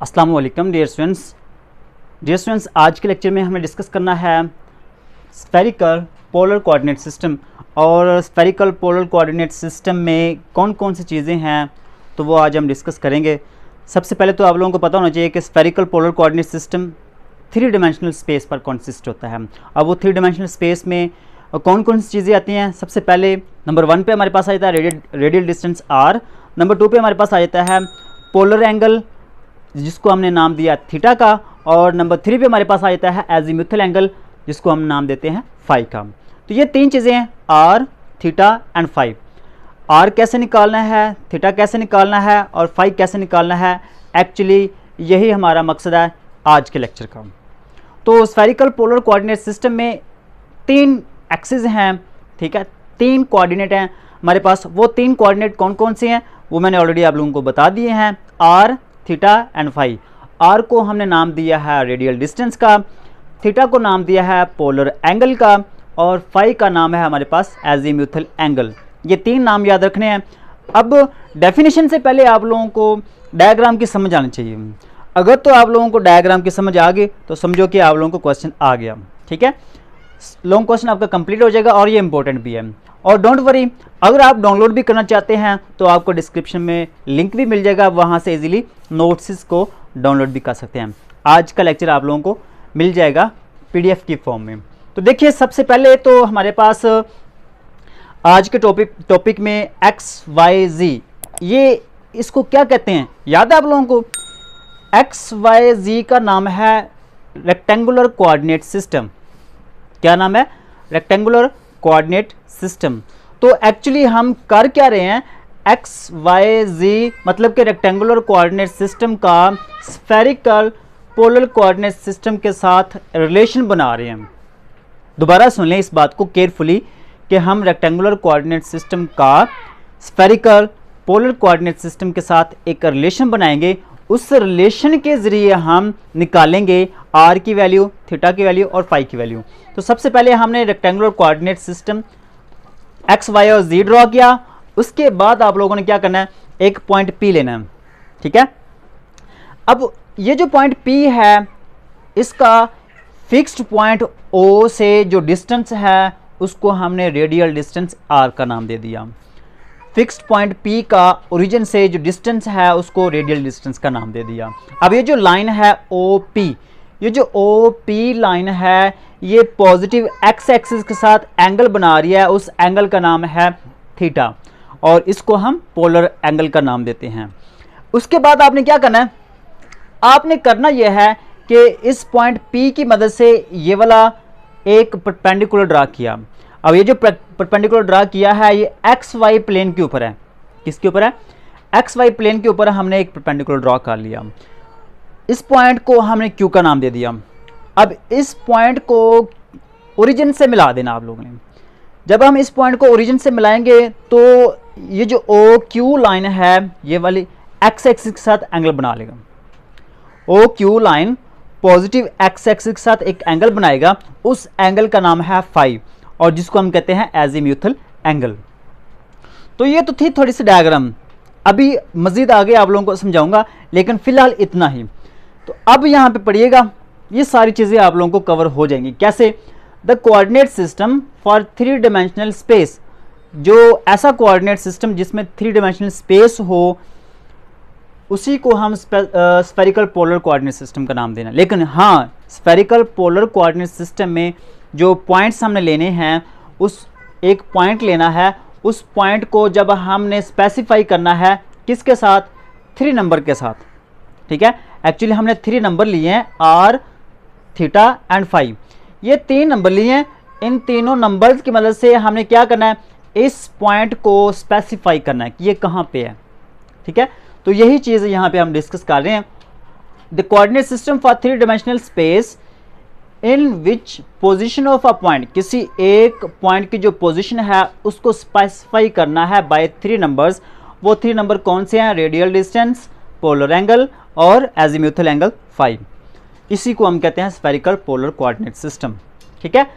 अस्सलाम वालेकुम dear students, आज के लेक्चर में हमें डिस्कस करना है स्फेरिकल पोलर कोऑर्डिनेट सिस्टम। और स्फेरिकल पोलर कोऑर्डिनेट सिस्टम में कौन कौन सी चीज़ें हैं तो वो आज हम डिस्कस करेंगे। सबसे पहले तो आप लोगों को पता होना चाहिए कि spherical polar coordinate system 3 dimensional space पर कंसिस्ट होता है। अब वो 3 डायमेंशनल स्पेस में कौन कौन सी चीज़ें आती हैं। सबसे पहले नंबर 1 पे हमारे पास आ जाता है रेडियल डिस्टेंस r। नंबर 2 पे हमारे पास आ जाता है पोलर एंगल जिसको हमने नाम दिया थीटा का। और नंबर 3 पे हमारे पास आ जाता है एजीमुथल एंगल जिसको हम नाम देते हैं फाई का। तो ये 3 चीज़ें हैं, R, theta and phi. R कैसे निकालना है, थीटा कैसे निकालना है और फाई कैसे निकालना है, एक्चुअली यही हमारा मकसद है आज के लेक्चर का। तो स्फेरिकल पोलर कोऑर्डिनेट सिस्टम में 3 एक्सिस हैं, ठीक है, 3 कोऑर्डिनेट हैं हमारे पास। वो 3 कोऑर्डिनेट कौन कौन से हैं वो मैंने ऑलरेडी आप लोगों को बता दिए हैं, R, theta and phi. R को हमने नाम दिया है रेडियल डिस्टेंस का, थीटा को नाम दिया है पोलर एंगल का और फाई का नाम है हमारे पास एजीमुथल एंगल। ये 3 नाम याद रखने हैं। अब डेफिनेशन से पहले आप लोगों को डायग्राम की समझ आनी चाहिए। अगर तो आप लोगों को डायग्राम की समझ आ गई तो समझो कि आप लोगों को क्वेश्चन आ गया, ठीक है। लॉन्ग क्वेश्चन आपका कंप्लीट हो जाएगा और ये इंपॉर्टेंट भी है। और डोंट वरी, अगर आप डाउनलोड भी करना चाहते हैं तो आपको डिस्क्रिप्शन में लिंक भी मिल जाएगा, वहाँ से इजीली नोट्स को डाउनलोड भी कर सकते हैं। आज का लेक्चर आप लोगों को मिल जाएगा पीडीएफ की फॉर्म में। तो देखिए, सबसे पहले तो हमारे पास आज के टॉपिक में एक्स वाई जी, ये इसको क्या कहते हैं याद है आप लोगों को? एक्स वाई जी का नाम है रेक्टेंगुलर कोऑर्डिनेट सिस्टम। क्या नाम है? Rectangular coordinate system. तो एक्चुअली हम कर क्या रहे हैं, एक्स वाई जी मतलब कि रेक्टेंगुलर कोऑर्डिनेट सिस्टम का स्फेरिकल पोलर कोऑर्डिनेट सिस्टम के साथ रिलेशन बना रहे हैं। दोबारा सुन लें इस बात को केयरफुली कि हम रेक्टेंगुलर कोऑर्डिनेट सिस्टम का स्फेरिकल पोलर कोऑर्डिनेट सिस्टम के साथ एक रिलेशन बनाएंगे। उस रिलेशन के ज़रिए हम निकालेंगे आर की वैल्यू, थीटा की वैल्यू और फाई की वैल्यू। तो सबसे पहले हमने rectangular coordinate system x y और जी ड्रॉ किया। उसके बाद आप लोगों ने क्या करना है, एक पॉइंट पी लेना है, ठीक है। अब ये जो पॉइंट पी है इसका फिक्स्ड पॉइंट ओ से जो डिस्टेंस है उसको हमने रेडियल डिस्टेंस आर का नाम दे दिया। फिक्स्ड पॉइंट P का ओरिजिन से जो डिस्टेंस है उसको रेडियल डिस्टेंस का नाम दे दिया। अब ये जो लाइन है OP, ये जो OP लाइन है ये पॉजिटिव एक्स एक्सिस के साथ एंगल बना रही है, उस एंगल का नाम है थीटा और इसको हम पोलर एंगल का नाम देते हैं। उसके बाद आपने क्या करना है, आपने करना यह है कि इस पॉइंट P की मदद से ये वाला एक परपेंडिकुलर ड्रा किया। अब ये जो परपेंडिकुलर ड्रा किया है ये एक्स वाई प्लेन के ऊपर है। किसके ऊपर है? एक्स वाई प्लेन के ऊपर हमने एक परपेंडिकुलर ड्रा कर लिया। इस पॉइंट को हमने क्यू का नाम दे दिया। अब इस पॉइंट को ओरिजिन से मिला देना आप लोगों ने। जब हम इस पॉइंट को ओरिजिन से मिलाएंगे तो ये जो ओ क्यू लाइन है ये वाली एक्स एक्सिस के साथ एंगल बना लेगा। O Q line positive x axis के साथ एक एंगल बनाएगा, उस एंगल का नाम है फाई और जिसको हम कहते हैं एजीमुथल एंगल। तो ये तो थी थोड़ी सी डायग्राम, अभी मजीद आगे आप लोगों को समझाऊंगा, लेकिन फिलहाल इतना ही। तो अब यहाँ पे पढ़िएगा, ये सारी चीज़ें आप लोगों को कवर हो जाएंगी। कैसे? The coordinate system for 3 dimensional space, जो ऐसा कोऑर्डिनेट सिस्टम जिसमें 3 डायमेंशनल स्पेस हो उसी को हम स्फेरिकल पोलर कोऑर्डिनेट सिस्टम का नाम देना। लेकिन हाँ, स्फेरिकल पोलर कोऑर्डिनेट सिस्टम में जो पॉइंट्स हमने लेने हैं, उस एक पॉइंट लेना है, उस पॉइंट को जब हमने स्पेसिफाई करना है किसके साथ? 3 नंबर के साथ, ठीक है। एक्चुअली हमने 3 नंबर लिए हैं, आर, थीटा एंड फाई। ये 3 नंबर लिए हैं। इन तीनों नंबर्स की मदद से हमने क्या करना है, इस पॉइंट को स्पेसिफाई करना है कि ये कहाँ पे है, ठीक है। तो यही चीज़ यहाँ पे हम डिस्कस कर रहे हैं। The coordinate system for 3 dimensional space in which position of a point, किसी एक पॉइंट की जो पोजिशन है उसको स्पेसिफाई करना है बाय 3 नंबर्स। वो 3 नंबर कौन से हैं? रेडियल डिस्टेंस, पोलर एंगल और एजीमुथल एंगल फाई। इसी को हम कहते हैं स्फेरिकल पोलर कोऑर्डिनेट सिस्टम, ठीक है।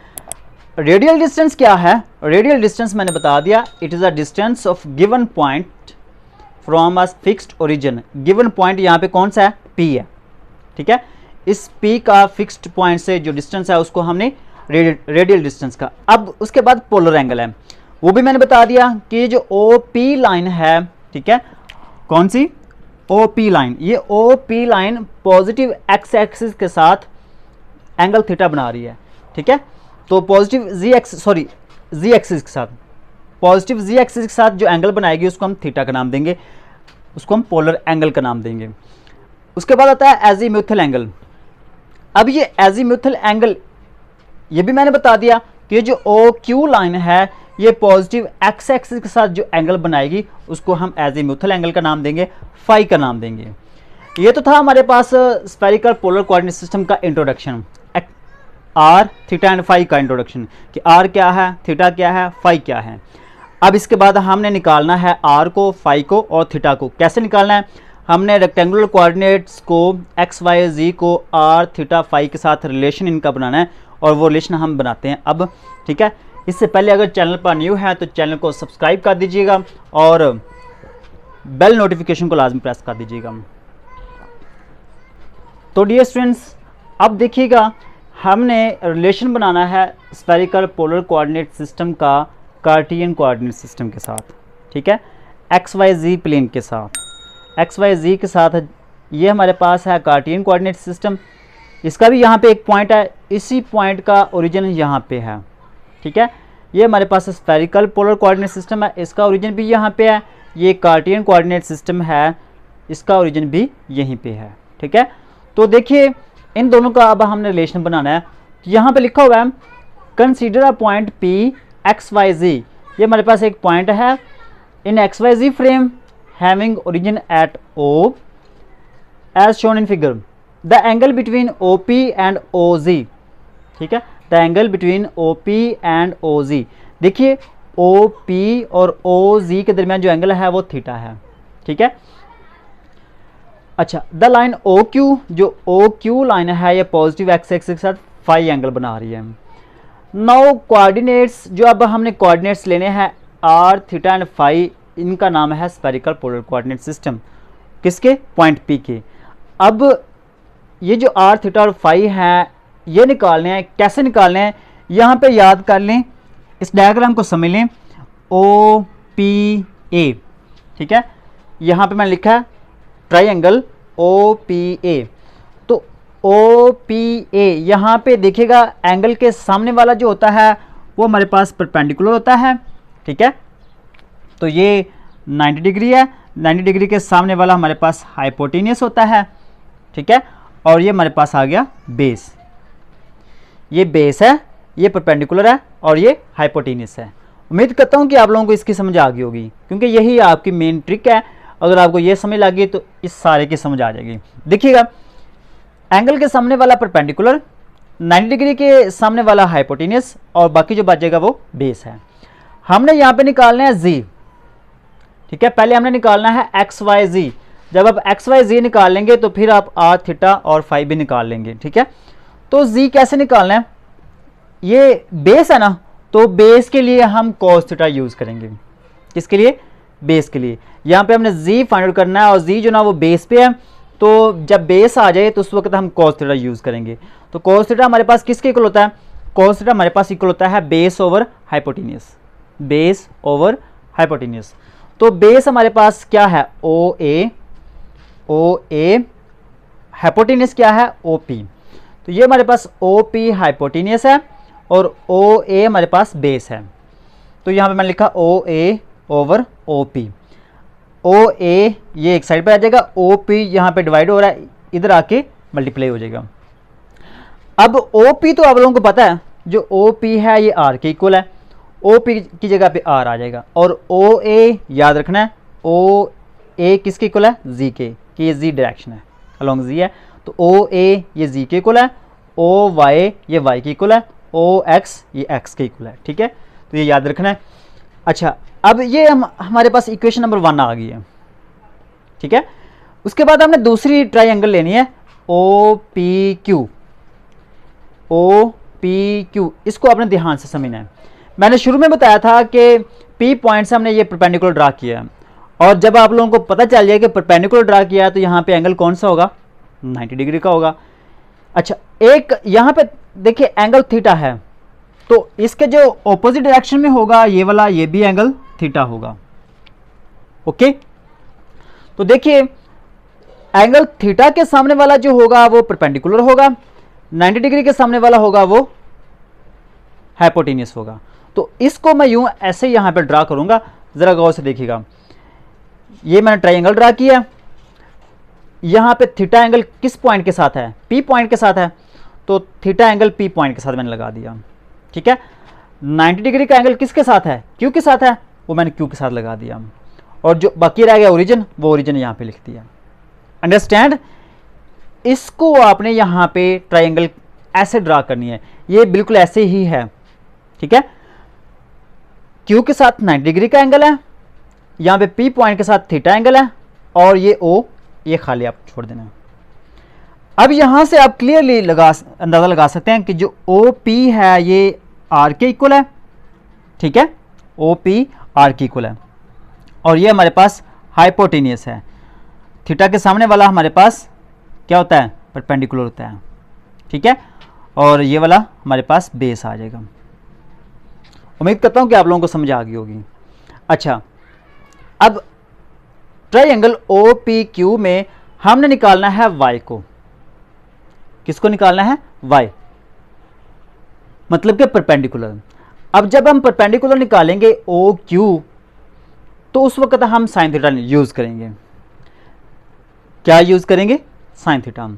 रेडियल डिस्टेंस क्या है? रेडियल डिस्टेंस मैंने बता दिया, it is a distance of given point from a fixed origin. Given point यहाँ पे कौन सा है? P है, ठीक है। इस P का फिक्स्ड पॉइंट से जो डिस्टेंस है उसको हमने रेडियल डिस्टेंस का। अब उसके बाद पोलर एंगल है, वो भी मैंने बता दिया कि ये जो OP लाइन है, ठीक है, कौन सी OP लाइन, ये OP line positive x axis के साथ एंगल थीटा बना रही है, ठीक है। तो पॉजिटिव जी एक्सिस के साथ, पॉजिटिव जी एक्सिस के साथ जो एंगल बनाएगी उसको हम थीटा का नाम देंगे, उसको हम पोलर एंगल का नाम देंगे। उसके बाद आता है एजीम्यूथल एंगल। अब ये एजीम्यूथल एंगल, ये भी मैंने बता दिया कि जो OQ लाइन है ये पॉजिटिव एक्स एक्सिस के साथ जो एंगल बनाएगी उसको हम एजीम्यूथल एंगल का नाम देंगे, फाई का नाम देंगे। ये तो था हमारे पास स्फेरिकल पोलर कोऑर्डिनेट सिस्टम का introduction, R theta and phi का इंट्रोडक्शन, कि आर क्या है, थीटा क्या है, फाई क्या है। अब इसके बाद हमने निकालना है आर को, फाई को और थीटा को। कैसे निकालना है, हमने रेक्टेंगुलर कोऑर्डिनेट्स को एक्स वाई जी को आर थीटा फाई के साथ रिलेशन इनका बनाना है और वो रिलेशन हम बनाते हैं अब, ठीक है। इससे पहले अगर चैनल पर न्यू है तो चैनल को सब्सक्राइब कर दीजिएगा और बेल नोटिफिकेशन को लाजमी प्रेस कर दीजिएगा। तो डियर स्टूडेंट्स, अब देखिएगा हमने रिलेशन बनाना है स्फेरिकल पोलर कोऑर्डिनेट सिस्टम का कार्टियन कोऑर्डिनेट सिस्टम के साथ, ठीक है, एक्स वाई जी प्लेन के साथ। एक्स वाई जी के साथ ये हमारे पास है कार्टियन कोऑर्डिनेट सिस्टम। इसका भी यहाँ पे एक पॉइंट है, इसी पॉइंट का ओरिजिन यहाँ पे है, ठीक है। ये हमारे पास स्फेरिकल पोलर कोऑर्डिनेट सिस्टम है, इसका ओरिजिन भी यहाँ पे है। ये कार्टियन कोऑर्डिनेट सिस्टम है, इसका ओरिजिन भी यहीं पे है, ठीक है। तो देखिए इन दोनों का अब हमने रिलेशन बनाना है। यहाँ पे लिखा हुआ है consider a point P x y z. ये हमारे पास एक पॉइंट है in x y z frame having origin at O as shown in figure. The angle between OP and OZ, ठीक है, the angle between OP and OZ। देखिए OP और OZ के दरमियान जो एंगल है वो थीटा है, ठीक है। अच्छा, द लाइन OQ, जो OQ लाइन है ये पॉजिटिव एक्स एक्सिस के साथ फाई एंगल बना रही है। नाउ कोऑर्डिनेट्स, जो अब हमने कोऑर्डिनेट्स लेने हैं आर थीटा एंड फाई, इनका नाम है स्फेरिकल पोलर कोऑर्डिनेट सिस्टम, किसके, पॉइंट P के। अब ये जो आर थीटा और फाई हैं ये निकालने हैं, कैसे निकालने हैं, यहाँ पे याद कर लें, इस डायग्राम को समझ लें। OPA, ठीक है, यहाँ पे मैंने लिखा है ट्राइंगल OPA। तो OPA यहाँ पे देखिएगा एंगल के सामने वाला जो होता है वो हमारे पास परपेंडिकुलर होता है, ठीक है। तो ये 90 डिग्री है, 90 डिग्री के सामने वाला हमारे पास हाइपोटेनियस होता है, ठीक है। और ये हमारे पास आ गया बेस, ये बेस है, ये परपेंडिकुलर है और ये हाइपोटेनियस है। उम्मीद करता हूँ कि आप लोगों को इसकी समझ आ गई होगी, क्योंकि यही आपकी मेन ट्रिक है। अगर आपको ये समझ लगी तो इस सारे की समझ आ जाएगी। देखिएगा एंगल के सामने वाला परपेंडिकुलर, 90 डिग्री के सामने वाला हाइपोटेनियस और बाकी जो बचेगा वो बेस है। हमने यहाँ पे निकालना है जी, ठीक है। पहले हमने निकालना है एक्स वाई जी। जब आप एक्स वाई जी निकाल लेंगे तो फिर आप आर थीटा और फाई भी निकाल लेंगे, ठीक है। तो जी कैसे निकालना है, ये बेस है ना, तो बेस के लिए हम cos थीटा यूज करेंगे। किसके लिए, बेस के लिए। यहाँ पे हमने जी फाइंड आउट करना है और जी जो ना वो बेस पे है, तो जब बेस आ जाए तो उस वक्त हम cos थीटा यूज करेंगे। तो cos थीटा हमारे पास किसके इक्वल होता है, cos थीटा हमारे पास इक्वल होता है base over hypotenuse, base over hypotenuse. तो बेस हमारे पास क्या है, OA, हाइपोटेनियस क्या है, OP। तो ये हमारे पास OP हाइपोटेनियस है और OA हमारे पास बेस है। तो यहाँ पे मैंने लिखा OA ओवर OP। OA ये एक साइड पे आ जाएगा, OP यहाँ पे डिवाइड हो रहा है, इधर आके मल्टीप्लाई हो जाएगा। अब OP तो आप लोगों को पता है, जो OP है ये R के इक्वल है, OP की जगह पे R आ जाएगा। और OA याद रखना है, OA किसके इक्वल है, Z के, कि ये Z डायरेक्शन है, अलोंग Z है। तो OA ये Z के इक्वल है, OY ये Y के इक्वल है, OX ये X के इक्वल है, ठीक है। तो ये याद रखना है। अच्छा, अब ये हमारे पास इक्वेशन नंबर 1 आ गई है, ठीक है। उसके बाद हमने दूसरी ट्राइंगल लेनी है OPQ। OPQ इसको आपने ध्यान से समझना है। मैंने शुरू में बताया था कि P पॉइंट से हमने ये परपेंडिकुलर ड्रा किया है, और जब आप लोगों को पता चल जाए कि परपेंडिकुलर ड्रा किया है तो यहाँ पे एंगल कौन सा होगा, 90 डिग्री का होगा। अच्छा, एक यहाँ पे देखिए एंगल थीटा है, तो इसके जो ऑपोजिट डायरेक्शन में होगा ये वाला, ये भी एंगल थीटा होगा। ओके, तो देखिए एंगल थीटा के सामने वाला जो होगा वो परपेंडिकुलर होगा, 90 डिग्री के सामने वाला होगा वो हाइपोटेन्यूस होगा। तो इसको मैं यूं ऐसे यहां पे ड्रा करूंगा, जरा गौर से देखिएगा। ये मैंने ट्राइंगल ड्रा किया, यहां पे थीटा एंगल किस पॉइंट के साथ है? पी पॉइंट के साथ है, तो थीटा एंगल पी पॉइंट के साथ मैंने लगा दिया। ठीक है, 90 डिग्री का एंगल किसके साथ है? क्यू के साथ है, वो मैंने क्यू के साथ लगा दिया, और जो बाकी रह गया ओरिजिन, वो ओरिजिन यहां पे लिख दिया। अंडरस्टैंड? इसको आपने यहां पे ट्राइंगल ऐसे ड्रा करनी है, ये बिल्कुल ऐसे ही है। ठीक है, क्यू के साथ 90 डिग्री का एंगल है, यहां पे पी पॉइंट के साथ थीटा एंगल है, और ये ओ, ये खाली आप छोड़ देना। अब यहां से आप क्लियरली अंदाजा लगा सकते हैं कि जो ओ पी है ये आर के इक्वल है। ठीक है, ओ पी आर के इक्वल है, और ये हमारे पास हाइपोटेनियस है। थीटा के सामने वाला हमारे पास क्या होता है? परपेंडिकुलर होता है। ठीक है, और ये वाला हमारे पास बेस आ जाएगा। उम्मीद करता हूं कि आप लोगों को समझ आ गई होगी। अच्छा, अब ट्राइंगल ओ पी क्यू में हमने निकालना है y को। किसको निकालना है? y, मतलब कि परपेंडिकुलर। अब जब हम परपेंडिकुलर निकालेंगे ओ क्यू, तो उस वक्त हम साइन थीटा यूज करेंगे। क्या यूज करेंगे? Sine theta.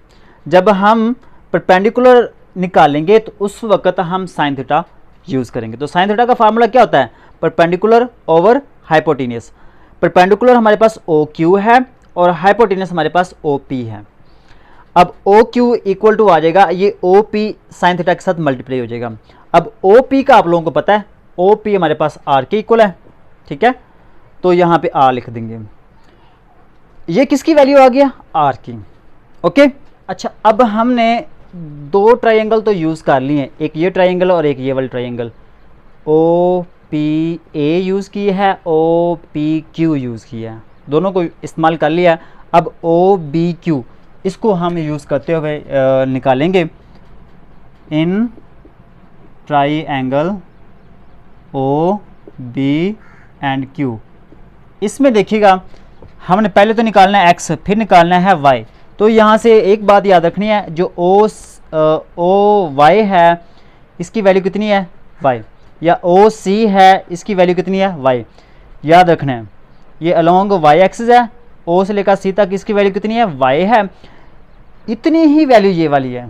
जब हम परपेंडिकुलर निकालेंगे तो उस वक्त हम साइन थीटा यूज करेंगे। तो साइन थीटा का फार्मूला क्या होता है? Perpendicular over hypotenuse. परपेंडिकुलर हमारे पास ओ क्यू है और हाइपोटेनियस हमारे पास ओ पी है। अब ओ क्यू इक्वल टू आ जाएगा, ये ओ पी साइन थीटा के साथ मल्टीप्लाई हो जाएगा। अब ओ पी का आप लोगों को पता है, ओ पी हमारे पास आर के इक्वल है। ठीक है, तो यहाँ पे आर लिख देंगे। ये किसकी वैल्यू आ गया? आर की। ओके, अच्छा, अब हमने दो ट्राइंगल तो यूज़ कर लिए, एक ये ट्राइंगल और एक ये वाला triangle. O P A use की है, ओ पी क्यू यूज़ किया है, दोनों को इस्तेमाल कर लिया। अब ओ बी क्यू, इसको हम यूज़ करते हुए निकालेंगे in triangle O B and Q. इसमें देखिएगा हमने पहले तो निकालना है x, फिर निकालना है y। तो यहाँ से एक बात याद रखनी है, जो ओ वाई है इसकी वैल्यू कितनी है? y, या ओ सी है इसकी वैल्यू कितनी है? y। याद रखना है ये अलोंग y एक्सिस है, o से लेकर c तक इसकी वैल्यू कितनी है? y है। इतनी ही वैल्यू ये वाली है,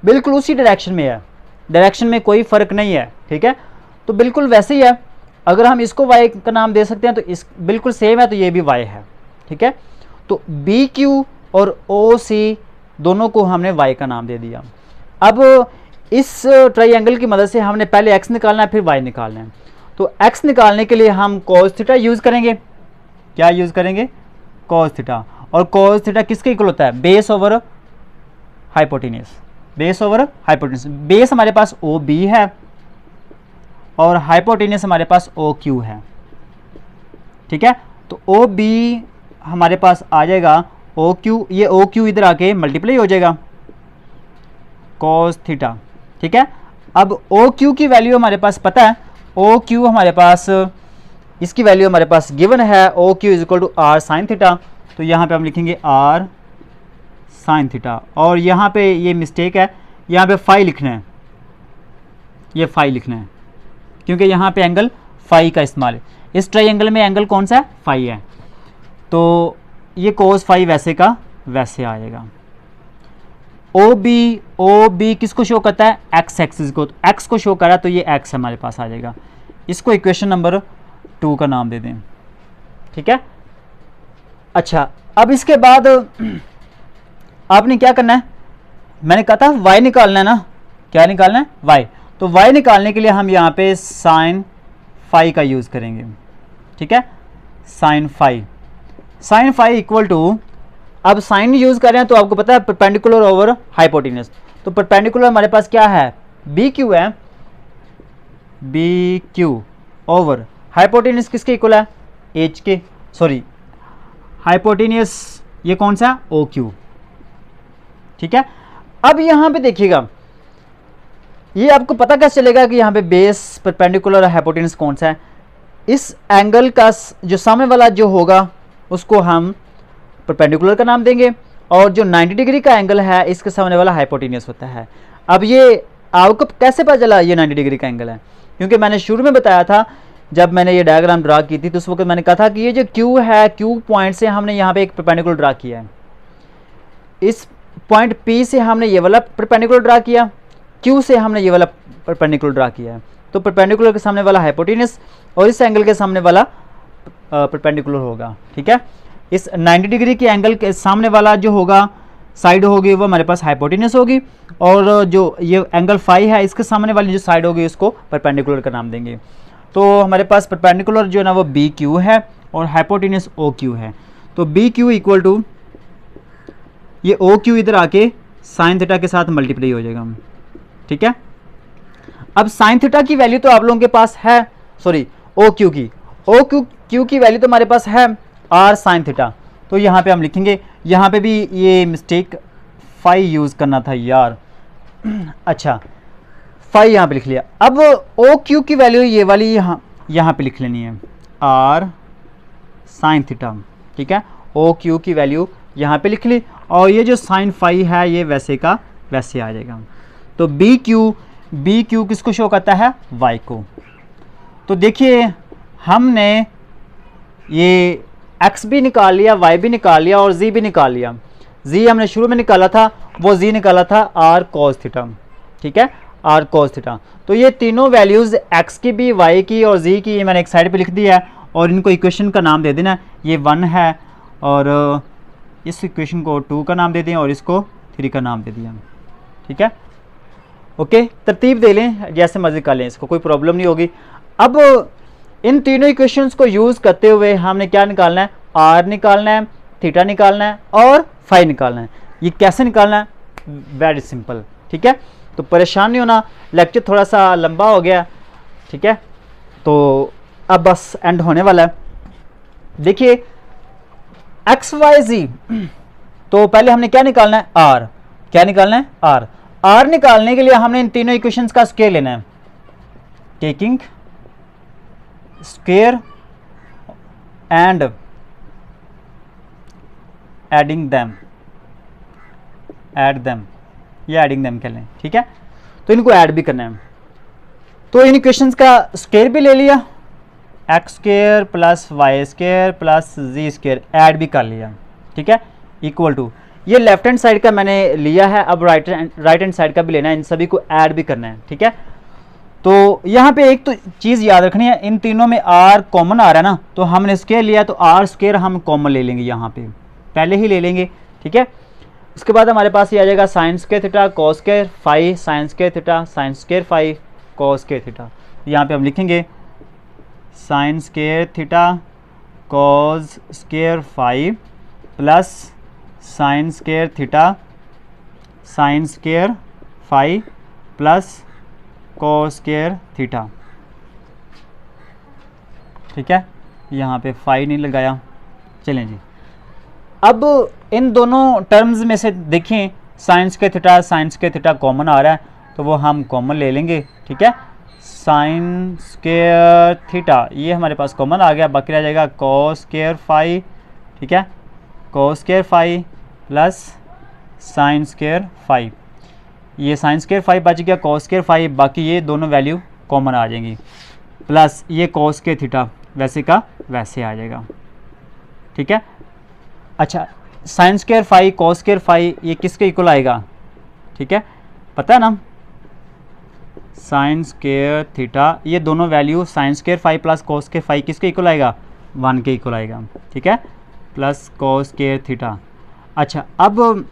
बिल्कुल उसी डायरेक्शन में है, डायरेक्शन में कोई फ़र्क नहीं है। ठीक है, तो बिल्कुल वैसे ही है। अगर हम इसको y का नाम दे सकते हैं तो इस बिल्कुल सेम है, तो ये भी y है। ठीक है, तो बी क्यू और ओ सी दोनों को हमने y का नाम दे दिया। अब इस ट्राइंगल की मदद से हमने पहले x निकालना है, फिर y निकालना है। तो x निकालने के लिए हम cos थीटा यूज़ करेंगे। क्या यूज़ करेंगे? cos theta. और cos थीटा किसके इक्वल होता है? Base over hypotenuse. Base over hypotenuse. Base हमारे पास ओ बी है और हाइपोटेनियस हमारे पास ओ क्यू है। ठीक है, तो ओ बी हमारे पास आ जाएगा ओ क्यू, ये ओ क्यू इधर आके मल्टीप्लाई हो जाएगा cos थीटा। ठीक है, अब ओ क्यू की वैल्यू हमारे पास पता है, ओ क्यू हमारे पास, इसकी वैल्यू हमारे पास गिवन है, O Q is equal to R sine theta. तो यहाँ पे हम लिखेंगे आर साइन थीटा, और यहाँ पे ये मिस्टेक है, यहाँ पे फाई लिखना है, ये फाई लिखना है, क्योंकि यहाँ पे एंगल फाई का इस्तेमाल है। इस ट्राइंगल में एंगल कौन सा है? फाई है, तो ये कोस फाई वैसे का वैसे आएगा। ओ बी किसको शो करता है? एक्स एक्सिस को, तो एक्स को शो करा तो ये एक्स हमारे पास आ जाएगा। इसको इक्वेशन नंबर 2 का नाम दे दें। ठीक है, अच्छा, अब इसके बाद आपने क्या करना है? मैंने कहा था y निकालना है ना। क्या निकालना है? y। तो y निकालने के लिए हम यहाँ पे साइन फाई का यूज़ करेंगे। ठीक है, साइन फाई इक्वल टू, अब साइन यूज़ कर रहे हैं तो आपको पता है परपेंडिकुलर ओवर हाइपोटेन्यूस। तो परपेंडिकुलर हमारे पास क्या है? बी क्यू है, बी क्यू ओवर हाइपोटेन्यूस किसके इक्वल है? एच के, सॉरी हाइपोटेन्यूस ये कौन सा? O Q. ठीक है। अब यहाँ पे देखिएगा, ये आपको पता कैसे चलेगा कि यहाँ पे बेस, परपेंडिकुलर और हाइपोटेन्यूज कौन सा है। इस एंगल का जो सामने वाला जो होगा उसको हम परपेंडिकुलर का नाम देंगे, और जो 90 डिग्री का एंगल है इसके सामने वाला हाइपोटेन्यूज होता है। अब ये आपको कैसे पता चला ये 90 डिग्री का एंगल है? क्योंकि मैंने शुरू में बताया था, जब मैंने ये डायग्राम ड्रा की थी तो उस वक्त मैंने कहा था कि ये जो Q है, Q पॉइंट से हमने यहाँ पे एक परपेंडिकुलर ड्रा किया है, इस पॉइंट P से हमने ये वाला परपेंडिकुलर ड्रा किया, Q से हमने ये वाला परपेंडिकुलर ड्रा किया है। तो परपेंडिकुलर के सामने वाला हाइपोटेन्यूज और इस एंगल के सामने वाला परपेंडिकुलर होगा, ठीक है। इस 90 डिग्री के एंगल के सामने वाला जो होगा साइड होगी वो हमारे पास हाइपोटेन्यूज होगी, और जो ये एंगल फाई है इसके सामने वाली जो साइड होगी उसको परपेंडिकुलर का नाम देंगे। तो हमारे पास परपेंडिकुलर जो है ना वो BQ है और हाइपोटेन्यूज OQ है। तो BQ इक्वल टू ये OQ इधर आके साइन थीटा के साथ मल्टीप्लाई हो जाएगा, ठीक है। अब साइन थीटा की वैल्यू तो आप लोगों के पास है, सॉरी OQ की वैल्यू तो हमारे पास है R साइन थीटा। तो यहाँ पे हम लिखेंगे, यहाँ पे भी ये मिस्टेक फाई यूज़ करना था यार, अच्छा फाई यहाँ पे लिख लिया। अब OQ की वैल्यू ये वाली यहाँ पे लिख लेनी है R साइन थीटा, ठीक है। OQ की वैल्यू यहाँ पे लिख ली, और ये जो साइन फाई है ये वैसे का वैसे आ जाएगा। तो BQ किसको शो करता है? Y को। तो देखिए हमने ये x भी निकाल लिया, y भी निकाल लिया और z भी निकाल लिया। z हमने शुरू में निकाला था, वो z निकाला था r cos थीटा, ठीक है, r cos थीटा। तो ये तीनों वैल्यूज़ x की भी, y की और z की मैंने एक साइड पे लिख दिया है, और इनको इक्वेशन का नाम दे देना। ये 1 है और इस इक्वेशन को 2 का नाम दे दें और इसको 3 का नाम दे दिया, ठीक है। ओके, तरतीब दे लें, जैसे मर्जी कर लें, इसको कोई प्रॉब्लम नहीं होगी। अब इन तीनों इक्वेशंस को यूज़ करते हुए हमने क्या निकालना है? R निकालना है, थीटा निकालना है और फाई निकालना है। ये कैसे निकालना है? वेरी सिंपल, ठीक है। तो परेशान नहीं होना, लेक्चर थोड़ा सा लंबा हो गया, ठीक है। तो अब बस एंड होने वाला है। देखिए एक्स वाई जी, तो पहले हमने क्या निकालना है? R। क्या निकालना है? R निकालने के लिए हमने इन तीनों इक्वेशंस का स्क्वायर लेना है, taking square and adding them, या एडिंग देम कह लें, ठीक है। तो इनको ऐड भी करना है। तो इन इक्वेशंस का स्क्वायर भी ले लिया, x square plus y square plus z square add भी कर लिया, ठीक है, इक्वल टू ये लेफ्ट हैंड साइड का मैंने लिया है, अब राइट हैंड साइड का भी लेना है, इन सभी को ऐड भी करना है, ठीक है। तो यहाँ पे एक तो चीज़ याद रखनी है, इन तीनों में r कॉमन आ रहा है ना, तो हमने स्क्वायर लिया तो r स्क्वायर हम कॉमन ले लेंगे, यहाँ पे पहले ही ले लेंगे, ठीक है। उसके बाद हमारे पास ये आ जाएगा sine square theta cos square phi, sine square theta sine square phi cos square theta. यहाँ पे हम लिखेंगे sine square theta cos square phi plus sine square theta sine square phi plus cos square theta, ठीक है। यहाँ पे phi नहीं लगाया, चलें जी। अब इन दोनों टर्म्स में से देखें, साइन स्क्वायर थीटा कॉमन आ रहा है, तो वो हम कॉमन ले लेंगे, ठीक है। साइन स्क्वायर थीटा ये हमारे पास कॉमन आ गया, बाकी रह जाएगा कॉस स्क्वायर फाई, ठीक है, cos square phi plus sine square phi. ये साइन स्क्वायर फाई बच गया, कॉस स्क्वायर फाई, बाकी ये दोनों वैल्यू कॉमन आ जाएंगी, प्लस ये कॉस स्क्वायर थीटा वैसे का वैसे आ जाएगा, ठीक है। अच्छा, sine square phi cos square phi ये किसके इक्वल आएगा? ठीक है, पता है ना, साइन स्क्वायर थीटा ये दोनों value sine square phi plus cos square phi किसके इक्वल आएगा? 1 के इक्वल आएगा, ठीक है, प्लस कॉस स्क्वायर थीटा। अच्छा, अब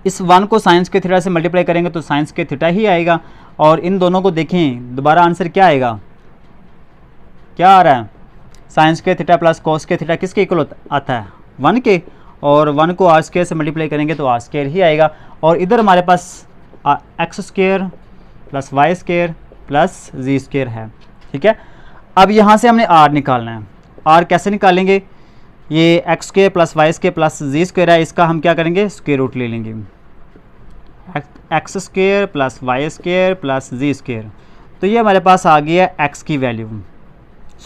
इस 1 को साइन स्क्वायर थीटा से मल्टीप्लाई करेंगे तो साइन स्क्वायर थीटा ही आएगा, और इन दोनों को देखें दोबारा आंसर क्या आएगा? क्या आ रहा है? Sign square theta plus cos square theta किसके इक्वल आता है? 1 के, और 1 को आर स्क्वायर से मल्टीप्लाई करेंगे तो आर स्क्वायर ही आएगा, और इधर हमारे पास x square plus y square plus z square है, ठीक है। अब यहाँ से हमने आर निकालना है। आर कैसे निकालेंगे? ये x square plus y square plus z square है, इसका हम क्या करेंगे? स्क्वायर रूट ले लेंगे, x square plus y square plus z square. तो ये हमारे पास आ गया एक्स की वैल्यू,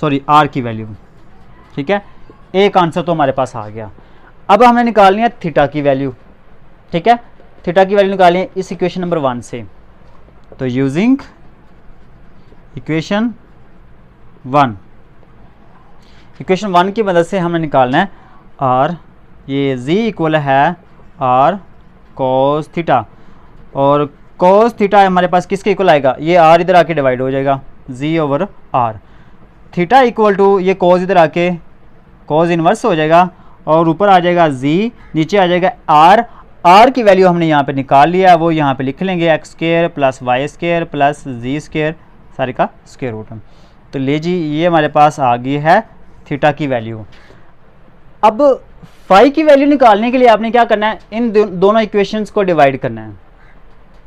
सॉरी आर की वैल्यू, ठीक है। एक आंसर तो हमारे पास आ गया। अब हमने निकालनी है थीटा की वैल्यू, ठीक है। थीटा की वैल्यू निकालनी है इस इक्वेशन नंबर 1 से। तो यूजिंग इक्वेशन 1, इक्वेशन 1 की मदद से हमें निकालना है आर, ये z इक्वल है आर कॉस थीटा, और कॉस थीटा हमारे पास किसके इक्वल आएगा, ये आर इधर आके डिवाइड हो जाएगा z over R. Theta equal to ये कॉस इधर आके कॉस इनवर्स हो जाएगा, और ऊपर आ जाएगा z, नीचे आ जाएगा आर। आर की वैल्यू हमने यहाँ पे निकाल लिया, वो यहाँ पे लिख लेंगे x square plus y square plus z square, सारे का स्क्वेयर रूट। तो ले जी, ये हमारे पास आ गई है थीटा की वैल्यू। अब फाई की वैल्यू निकालने के लिए आपने क्या करना है, इन दोनों इक्वेशंस को डिवाइड करना है,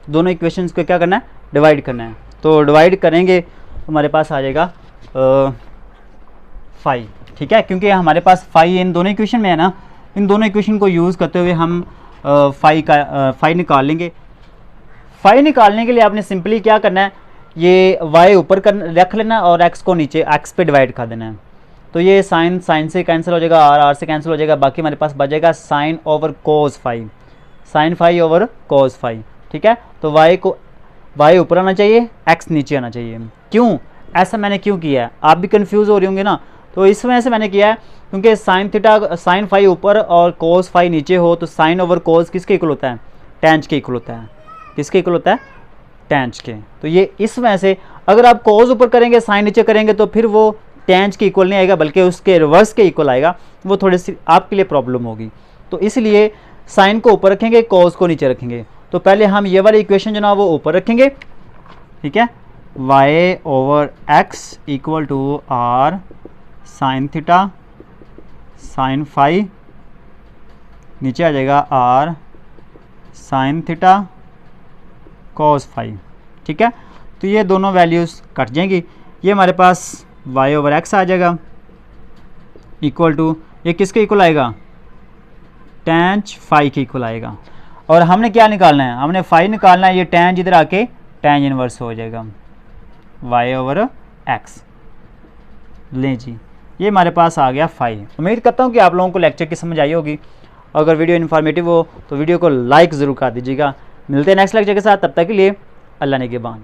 दोनों इक्वेशंस को क्या करना है, डिवाइड करना है। तो डिवाइड करेंगे तो हमारे पास आ जाएगा फाई, ठीक है, क्योंकि हमारे पास फाई इन दोनों इक्वेशन में है ना। इन दोनों इक्वेशन को यूज़ करते हुए हम फाई निकाल लेंगे। फाई निकालने के लिए आपने सिंपली क्या करना है, ये वाई ऊपर रख लेना और एक्स को नीचे एक्स पे डिवाइड कर देना है। तो ये साइन से कैंसिल हो जाएगा, आर से कैंसिल हो जाएगा, बाकी हमारे पास बचेगा sine over cos phi, sine phi over cos phi, ठीक है। तो वाई ऊपर आना चाहिए, एक्स नीचे आना चाहिए। क्यों ऐसा मैंने क्यों किया है, आप भी कंफ्यूज हो रही होंगे ना। तो इस वजह से मैंने किया है क्योंकि साइन फाई ऊपर और कोस फाई नीचे हो तो साइन ओवर कोस किसके इक्वल होता है, टेंज के इक्वल होता है। किसके इक्वल होता है, टेंज के। तो ये इस वजह से अगर आप कोस ऊपर करेंगे साइन नीचे करेंगे तो फिर वो टेंज के इक्वल नहीं आएगा, बल्कि उसके रिवर्स के इक्वल आएगा, वो थोड़ी सी आपके लिए प्रॉब्लम होगी। तो इसलिए साइन को ऊपर रखेंगे, कोस को नीचे रखेंगे। तो पहले हम ये वाली इक्वेशन जो ना वो ऊपर रखेंगे, ठीक है। y over x equal to R sine theta sine phi, नीचे आ जाएगा R sine theta cos phi, ठीक है। तो ये दोनों वैल्यूज़ कट जाएंगी, ये हमारे पास y ओवर एक्स आ जाएगा इक्वल टू, ये किसके इक्वल आएगा, टेंज फाई के इक्वल आएगा। और हमने क्या निकालना है, हमने फाई निकालना है, ये टेंज इधर आके टेंज इनवर्स हो जाएगा y ओवर एक्स। लें जी, ये हमारे पास आ गया फाई। उम्मीद करता हूँ कि आप लोगों को लेक्चर की समझ आई होगी। अगर वीडियो इन्फॉर्मेटिव हो तो वीडियो को लाइक ज़रूर कर दीजिएगा। मिलते हैं नेक्स्ट लेक्चर के साथ, तब तक के लिए अल्लाह निगहबान।